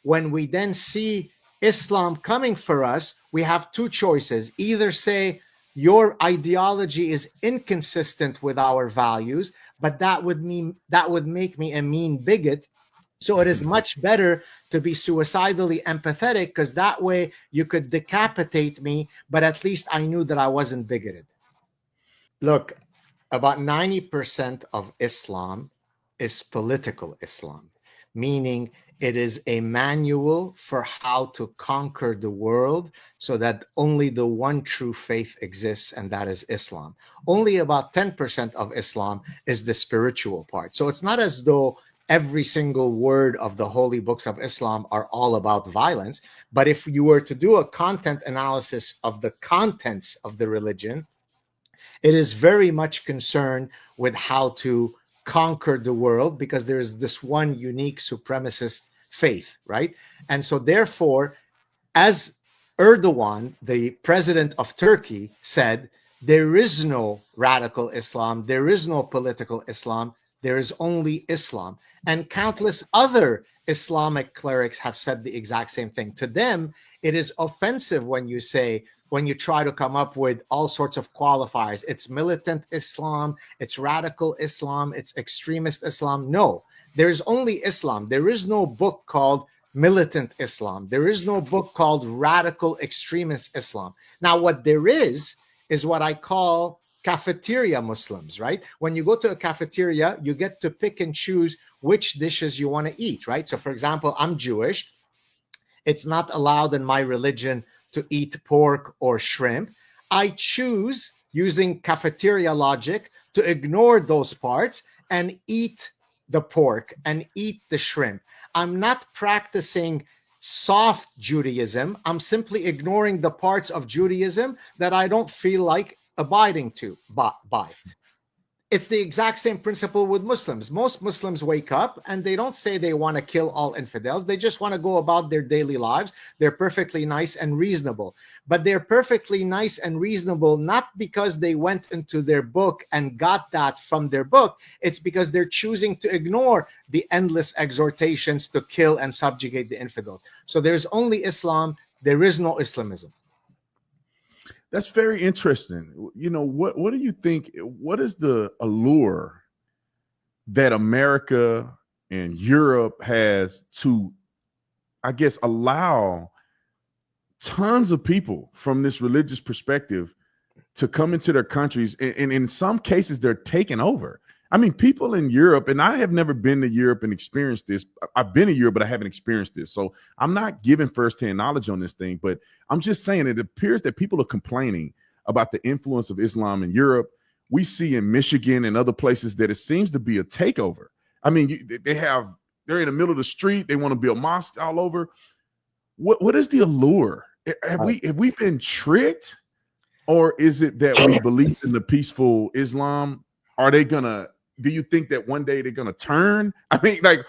when we then see Islam coming for us, we have two choices. Either say, your ideology is inconsistent with our values, but that would make me a mean bigot. So it is much better to be suicidally empathetic, because that way you could decapitate me, but at least I knew that I wasn't bigoted. Look, about 90% of Islam is political Islam, meaning it is a manual for how to conquer the world so that only the one true faith exists, and that is Islam. Only about 10% of Islam is the spiritual part. So it's not as though every single word of the holy books of Islam are all about violence. But if you were to do a content analysis of the contents of the religion, it is very much concerned with how to conquer the world, because there is this one unique supremacist faith, right? And so therefore, as Erdogan, the president of Turkey, said, there is no radical Islam, there is no political Islam, there is only Islam. And countless other Islamic clerics have said the exact same thing. To them, it is offensive when you try to come up with all sorts of qualifiers. It's militant Islam, it's radical Islam, it's extremist Islam. No, there is only Islam. There is no book called militant Islam. There is no book called radical extremist Islam. Now, what there is what I call cafeteria Muslims, right? When you go to a cafeteria, you get to pick and choose which dishes you want to eat, right? So for example, I'm Jewish. It's not allowed in my religion to eat pork or shrimp. I choose, using cafeteria logic, to ignore those parts and eat the pork and eat the shrimp. I'm not practicing soft Judaism. I'm simply ignoring the parts of Judaism that I don't feel like abiding by. It's the exact same principle with Muslims. Most Muslims wake up and they don't say they want to kill all infidels. They just want to go about their daily lives. They're perfectly nice and reasonable. But they're perfectly nice and reasonable not because they went into their book and got that from their book. It's because they're choosing to ignore the endless exhortations to kill and subjugate the infidels. So there's only Islam. There is no Islamism. That's very interesting. You know, what do you think? What is the allure that America and Europe has to, I guess, allow tons of people from this religious perspective to come into their countries? And in some cases, they're taking over. I mean, people in Europe, and I have never been to Europe and experienced this. I've been to Europe, but I haven't experienced this. So I'm not giving firsthand knowledge on this thing, but I'm just saying it appears that people are complaining about the influence of Islam in Europe. We see in Michigan and other places that it seems to be a takeover. I mean, they're in the middle of the street. They want to build mosques all over. What is the allure? Have we been tricked? Or is it that we believe in the peaceful Islam? Do you think that one day they're going to turn? I mean, like,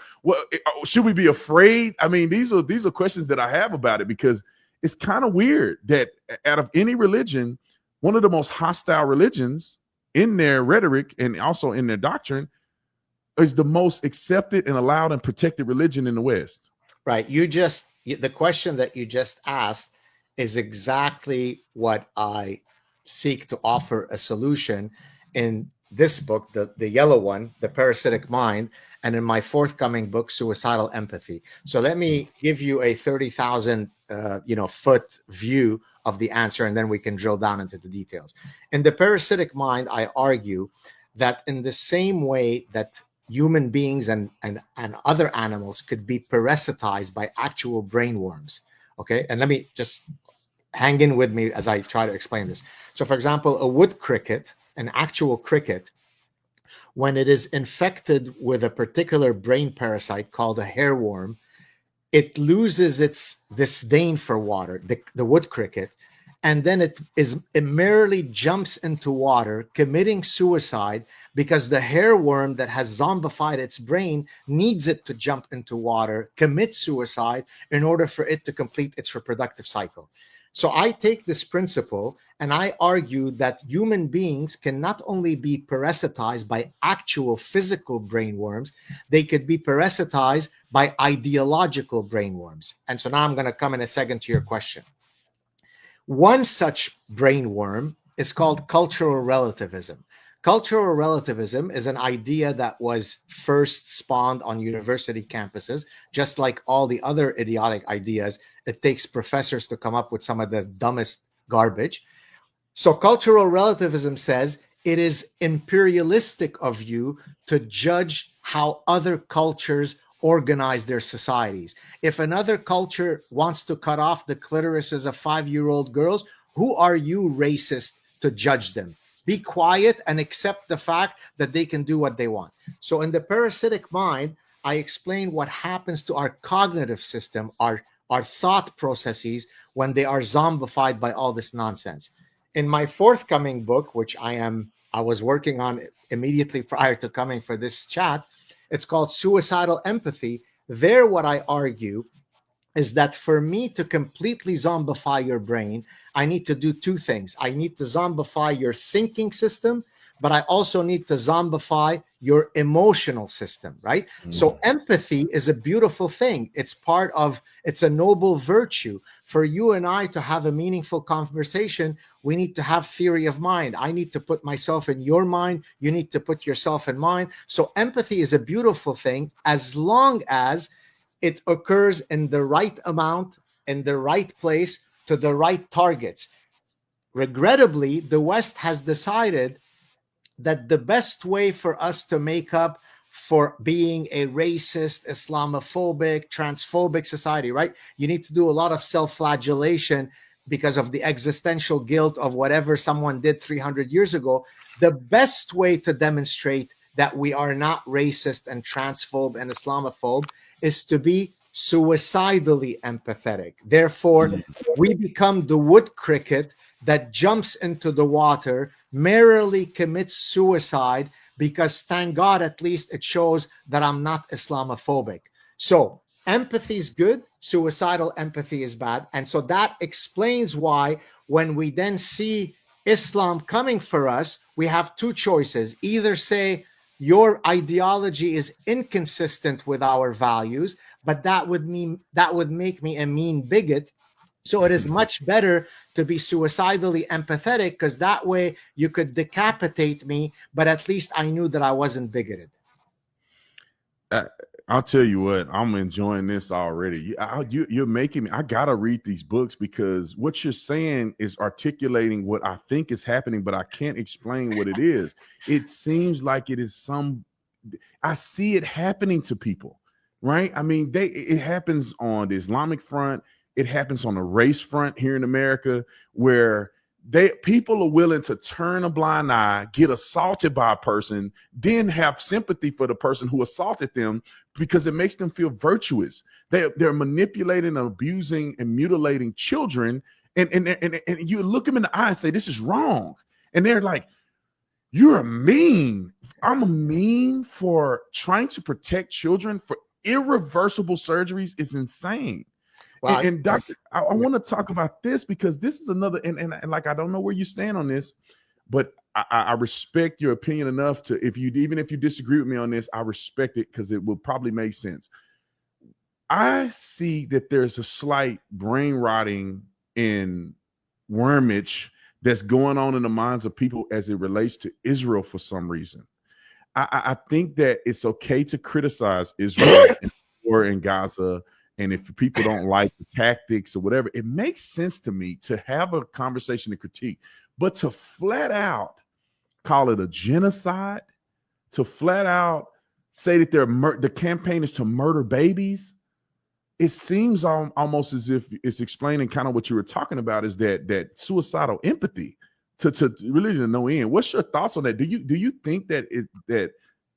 should we be afraid? I mean, these are questions that I have about it, because it's kind of weird that out of any religion, one of the most hostile religions in their rhetoric and also in their doctrine is the most accepted and allowed and protected religion in the West. Right. The question that you just asked is exactly what I seek to offer a solution in this book, the yellow one, The Parasitic Mind, and in my forthcoming book, Suicidal Empathy. So let me give you a 30,000 foot view of the answer, and then we can drill down into the details. In The Parasitic Mind, I argue that in the same way that human beings and other animals could be parasitized by actual brainworms, okay? And let me just hang in with me as I try to explain this. So for example, a wood cricket, an actual cricket, when it is infected with a particular brain parasite called a hairworm, it loses its disdain for water, the wood cricket, and then it merely jumps into water, committing suicide, because the hairworm that has zombified its brain needs it to jump into water, commit suicide in order for it to complete its reproductive cycle. So I take this principle and I argue that human beings can not only be parasitized by actual physical brainworms, they could be parasitized by ideological brainworms. And so now I'm going to come in a second to your question. One such brainworm is called cultural relativism. Cultural relativism is an idea that was first spawned on university campuses. Just like all the other idiotic ideas, it takes professors to come up with some of the dumbest garbage. So cultural relativism says it is imperialistic of you to judge how other cultures organize their societies. If another culture wants to cut off the clitorises of 5-year-old girls, who are you, racist, to judge them? Be quiet and accept the fact that they can do what they want. So in the parasitic mind, I explain what happens to our cognitive system, our thought processes, when they are zombified by all this nonsense. In my forthcoming book, which I was working on immediately prior to coming for this chat, it's called Suicidal Empathy. There, what I argue is that for me to completely zombify your brain, I need to do two things. I need to zombify your thinking system, but I also need to zombify your emotional system, right? So empathy is a beautiful thing. It's a noble virtue. For you and I to have a meaningful conversation, we need to have theory of mind. I need to put myself in your mind. You need to put yourself in mine. So empathy is a beautiful thing as long as it occurs in the right amount, in the right place, to the right targets. Regrettably, the West has decided that the best way for us to make up for being a racist, Islamophobic, transphobic society, right? You need to do a lot of self-flagellation because of the existential guilt of whatever someone did 300 years ago. The best way to demonstrate that we are not racist and transphobe and Islamophobe is to be suicidally empathetic. Therefore, we become the wood cricket that jumps into the water, merrily commits suicide, because thank God, at least it shows that I'm not Islamophobic. So empathy is good, suicidal empathy is bad. And so that explains why when we then see Islam coming for us, we have two choices. Either say, your ideology is inconsistent with our values, but that would make me a mean bigot. So it is much better to be suicidally empathetic, because that way you could decapitate me, but at least I knew that I wasn't bigoted. I'll tell you what, I'm enjoying this already. You're making me, I gotta read these books, because what you're saying is articulating what I think is happening, but I can't explain what it is. It seems like it is I see it happening to people, right? I mean, it happens on the Islamic front. It happens on the race front here in America, where people are willing to turn a blind eye, get assaulted by a person, then have sympathy for the person who assaulted them, because it makes them feel virtuous. They're manipulating, abusing, and mutilating children, and you look them in the eye and say, this is wrong. And they're like, you're a mean. I'm a mean for trying to protect children for irreversible surgeries is insane. Well, and Doctor, I want to talk about this, because this is another, and like, I don't know where you stand on this, but I respect your opinion enough to, even if you disagree with me on this, I respect it, because it will probably make sense. I see that there's a slight brain rotting in wormage that's going on in the minds of people as it relates to Israel for some reason. I think that it's okay to criticize Israel and the war in Gaza. And if people don't like the tactics or whatever, it makes sense to me to have a conversation and critique. But to flat out call it a genocide, to flat out say that the campaign is to murder babies, it seems almost as if it's explaining kind of what you were talking about, is that suicidal empathy to really to no end. What's your thoughts on that? Do you think that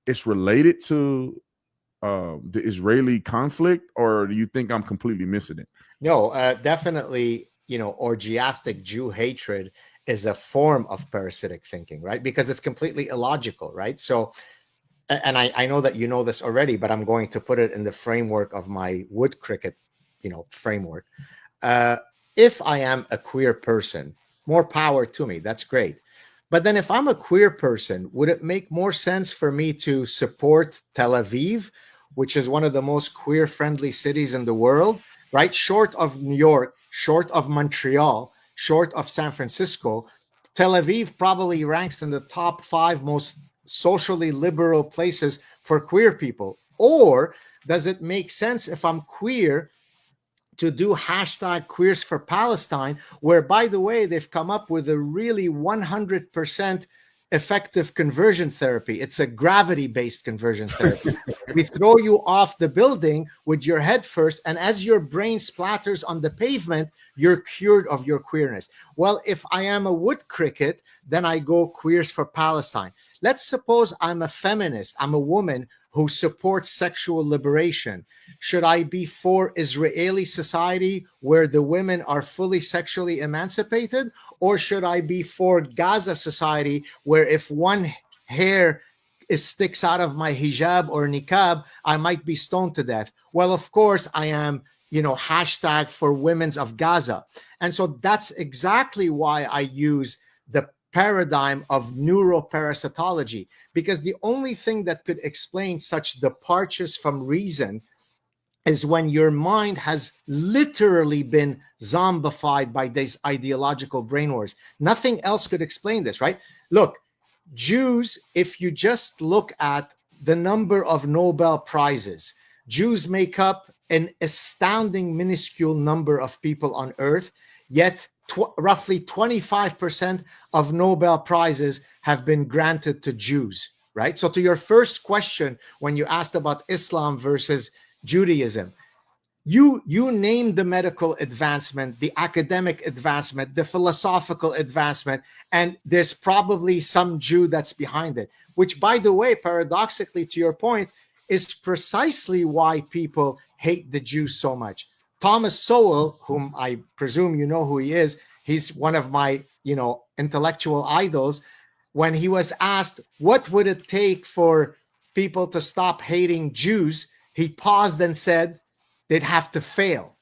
it's related to the Israeli conflict, or do you think I'm completely missing it? No, definitely, orgiastic Jew hatred is a form of parasitic thinking, right? Because it's completely illogical, right? So, and I know that you know this already, but I'm going to put it in the framework of my wood cricket, framework. if I am a queer person, more power to me. That's great. But then if I'm a queer person, would it make more sense for me to support Tel Aviv, which is one of the most queer friendly cities in the world, right? Short of New York, short of Montreal, short of San Francisco, Tel Aviv probably ranks in the top 5 most socially liberal places for queer people. Or does it make sense if I'm queer to do hashtag queers for Palestine, where, by the way, they've come up with a really 100% effective conversion therapy. It's a gravity-based conversion therapy. We throw you off the building with your head first, and as your brain splatters on the pavement, you're cured of your queerness. Well, if I am a wood cricket, then I go queers for Palestine. Let's suppose I'm a feminist. I'm a woman who supports sexual liberation. Should I be for Israeli society where the women are fully sexually emancipated? Or should I be for Gaza society where if one hair sticks out of my hijab or niqab, I might be stoned to death? Well, of course, I am, hashtag for women's of Gaza. And so that's exactly why I use the paradigm of neuroparasitology, because the only thing that could explain such departures from reason is when your mind has literally been zombified by these ideological brain wars. Nothing else could explain this, right? Look, Jews, if you just look at the number of Nobel Prizes, Jews make up an astounding minuscule number of people on earth, yet roughly 25% of Nobel Prizes have been granted to Jews, right? So to your first question, when you asked about Islam versus Judaism, you named the medical advancement, the academic advancement, the philosophical advancement, and there's probably some Jew that's behind it, which, by the way, paradoxically, to your point, is precisely why people hate the Jews so much. Thomas Sowell, whom I presume you know who he is, he's one of my, intellectual idols. When he was asked, what would it take for people to stop hating Jews? He paused and said, they'd have to fail,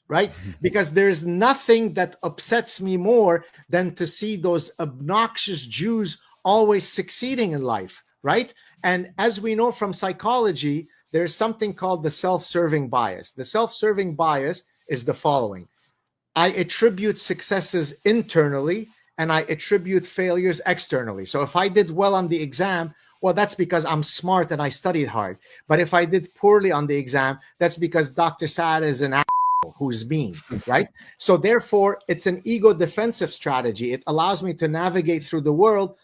right? Because there's nothing that upsets me more than to see those obnoxious Jews always succeeding in life, right? And as we know from psychology, there's something called the self-serving bias. The self-serving bias is the following. I attribute successes internally and I attribute failures externally. So if I did well on the exam, well, that's because I'm smart and I studied hard. But if I did poorly on the exam, that's because Dr. Saad is an asshole who's mean, right? So therefore, it's an ego defensive strategy. It allows me to navigate through the world,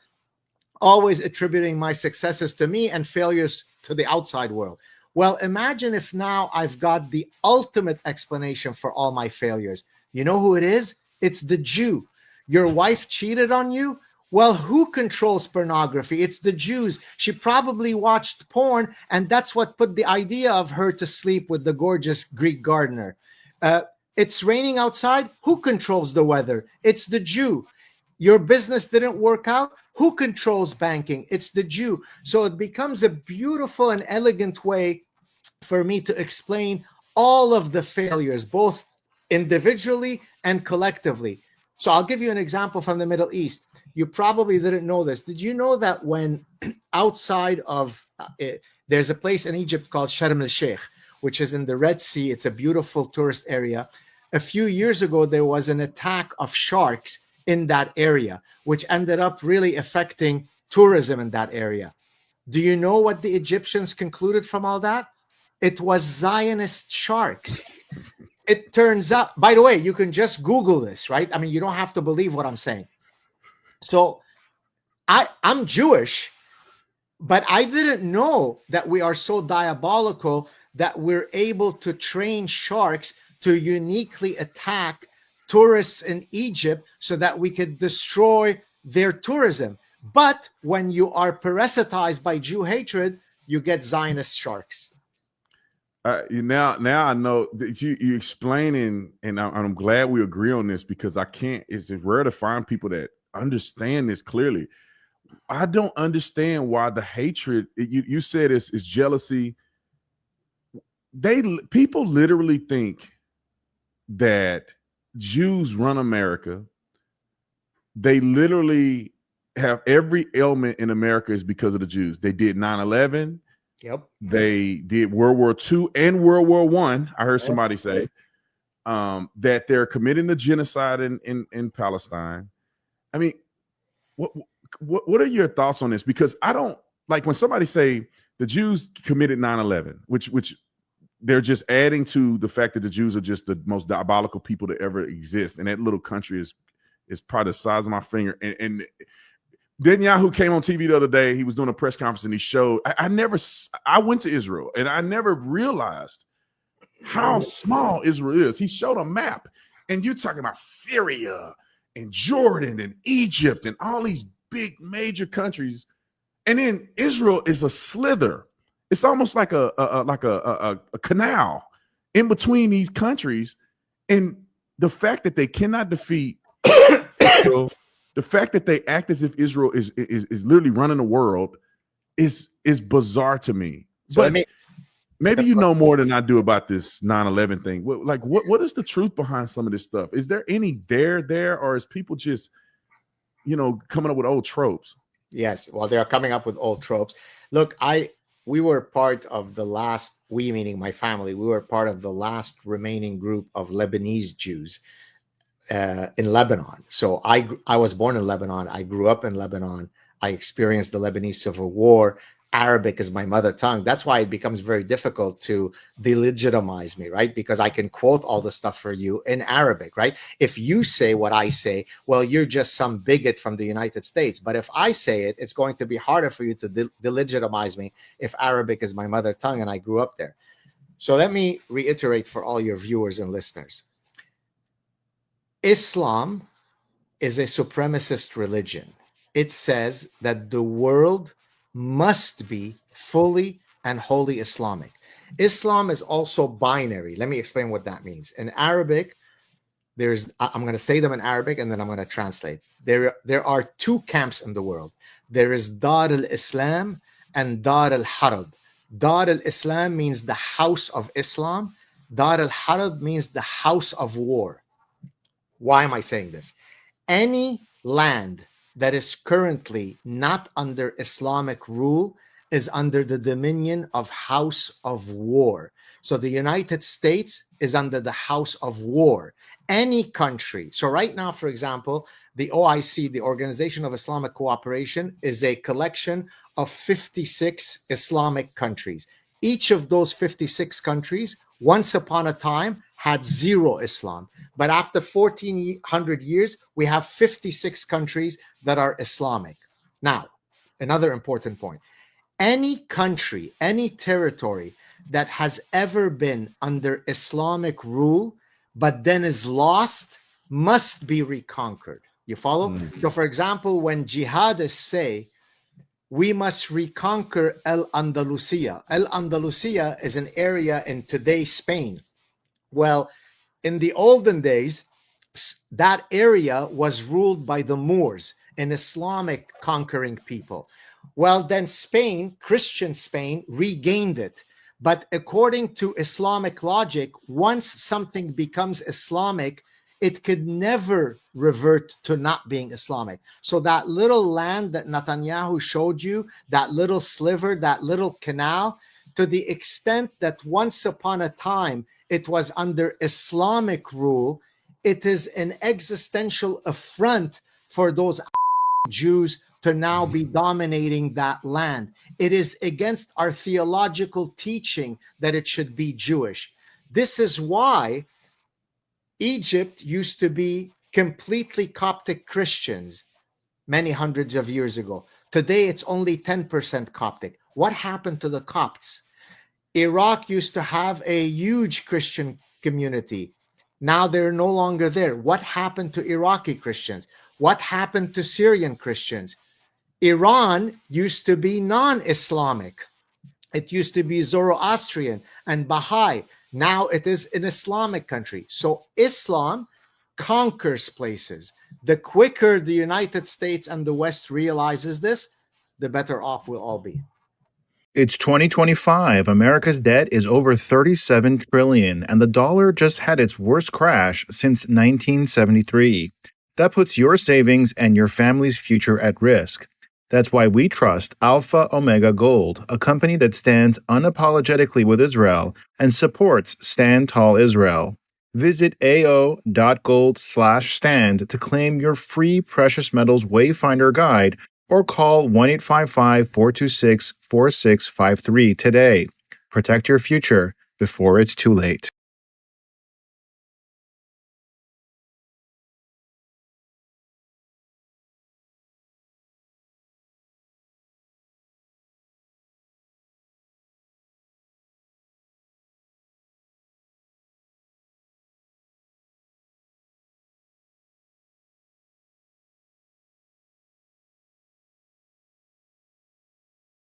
always attributing my successes to me and failures to the outside world. Well, imagine if now I've got the ultimate explanation for all my failures. You know who it is? It's the Jew. Your wife cheated on you? Well, who controls pornography? It's the Jews. She probably watched porn, and that's what put the idea of her to sleep with the gorgeous Greek gardener. It's raining outside. Who controls the weather? It's the Jew. Your business didn't work out. Who controls banking? It's the Jew. So it becomes a beautiful and elegant way for me to explain all of the failures, both individually and collectively. So I'll give you an example from the Middle East. You probably didn't know this. Did you know that when outside of there's a place in Egypt called Sharm el-Sheikh, which is in the Red Sea. It's a beautiful tourist area. A few years ago, there was an attack of sharks in that area, which ended up really affecting tourism in that area. Do you know what the Egyptians concluded from all that? It was Zionist sharks. It turns out, by the way, you can just Google this, right? I mean, you don't have to believe what I'm saying. So I'm Jewish, but I didn't know that we are so diabolical that we're able to train sharks to uniquely attack tourists in Egypt so that we could destroy their tourism. But when you are parasitized by Jew hatred, you get Zionist sharks. Now I know that you explaining, and I'm glad we agree on this, because it's rare to find people that understand this clearly. I don't understand why the hatred, you said is jealousy. People literally think that Jews run America. They literally have every ailment in America is because of the Jews. They did 9/11. Yep. They did World War II and World War I. I heard somebody say that they're committing the genocide in Palestine. I mean, what are your thoughts on this? Because I don't like when somebody say the Jews committed 9/11, which they're just adding to the fact that the Jews are just the most diabolical people to ever exist, and that little country is probably the size of my finger. And Netanyahu came on TV the other day. He was doing a press conference and he showed. I went to Israel and I never realized how small Israel is. He showed a map, and you're talking about Syria and Jordan and Egypt and all these big major countries, and then Israel is a slither. It's almost like a canal in between these countries, and the fact that they cannot defeat Israel, the fact that they act as if Israel is literally running the world is bizarre to me. So but maybe you know more than I do about this 9/11 thing. What is the truth behind some of this stuff? Is there any there, or is people just, coming up with old tropes? Yes, well, they are coming up with old tropes. Look, we were part of the last, we meaning my family, we were part of the last remaining group of Lebanese Jews in Lebanon. So I was born in Lebanon. I grew up in Lebanon. I experienced the Lebanese Civil War. Arabic is my mother tongue. That's why it becomes very difficult to delegitimize me, right? Because I can quote all the stuff for you in Arabic, right? If you say what I say, well, you're just some bigot from the United States. But if I say it, it's going to be harder for you to delegitimize me if Arabic is my mother tongue and I grew up there. So let me reiterate for all your viewers and listeners. Islam is a supremacist religion. It says that the world must be fully and wholly Islamic. Islam is also binary. Let me explain what that means. In Arabic, I'm going to say them in Arabic and then I'm going to translate. There are two camps in the world. There is Dar al-Islam and Dar al-Harb. Dar al-Islam means the house of Islam. Dar al-Harb means the house of war. Why am I saying this? Any land that is currently not under Islamic rule is under the dominion of House of War. So the United States is under the House of War. Any country. So right now, for example, the OIC, the Organization of Islamic Cooperation, is a collection of 56 Islamic countries. Each of those 56 countries, once upon a time, had zero Islam. But after 1400 years, we have 56 countries that are Islamic. Now, another important point. Any country, any territory that has ever been under Islamic rule, but then is lost, must be reconquered. You follow? Mm-hmm. So, for example, when jihadists say, we must reconquer Al-Andalusia. Al-Andalusia is an area in today's Spain. Well, in the olden days, that area was ruled by the Moors, an Islamic conquering people. Well, then Spain, Christian Spain, regained it. But according to Islamic logic, once something becomes Islamic, it could never revert to not being Islamic. So that little land that Netanyahu showed you, that little sliver, that little canal, to the extent that once upon a time it was under Islamic rule, it is an existential affront for those Jews to now be dominating that land. It is against our theological teaching that it should be Jewish. This is why Egypt used to be completely Coptic Christians many hundreds of years ago. Today, it's only 10% Coptic. What happened to the Copts? Iraq used to have a huge Christian community. Now they're no longer there. What happened to Iraqi Christians? What happened to Syrian Christians? Iran used to be non-Islamic. It used to be Zoroastrian and Baha'i. Now it is an Islamic country. So Islam conquers places. The quicker the United States and the West realizes this, the better off we'll all be. It's 2025. America's debt is over $37 trillion, and the dollar just had its worst crash since 1973. That puts your savings and your family's future at risk. That's why we trust Alpha Omega Gold, a company that stands unapologetically with Israel and supports Stand Tall Israel. Visit ao.gold/stand to claim your free precious metals wayfinder guide or call 1-855-426-4653 today. Protect your future before it's too late.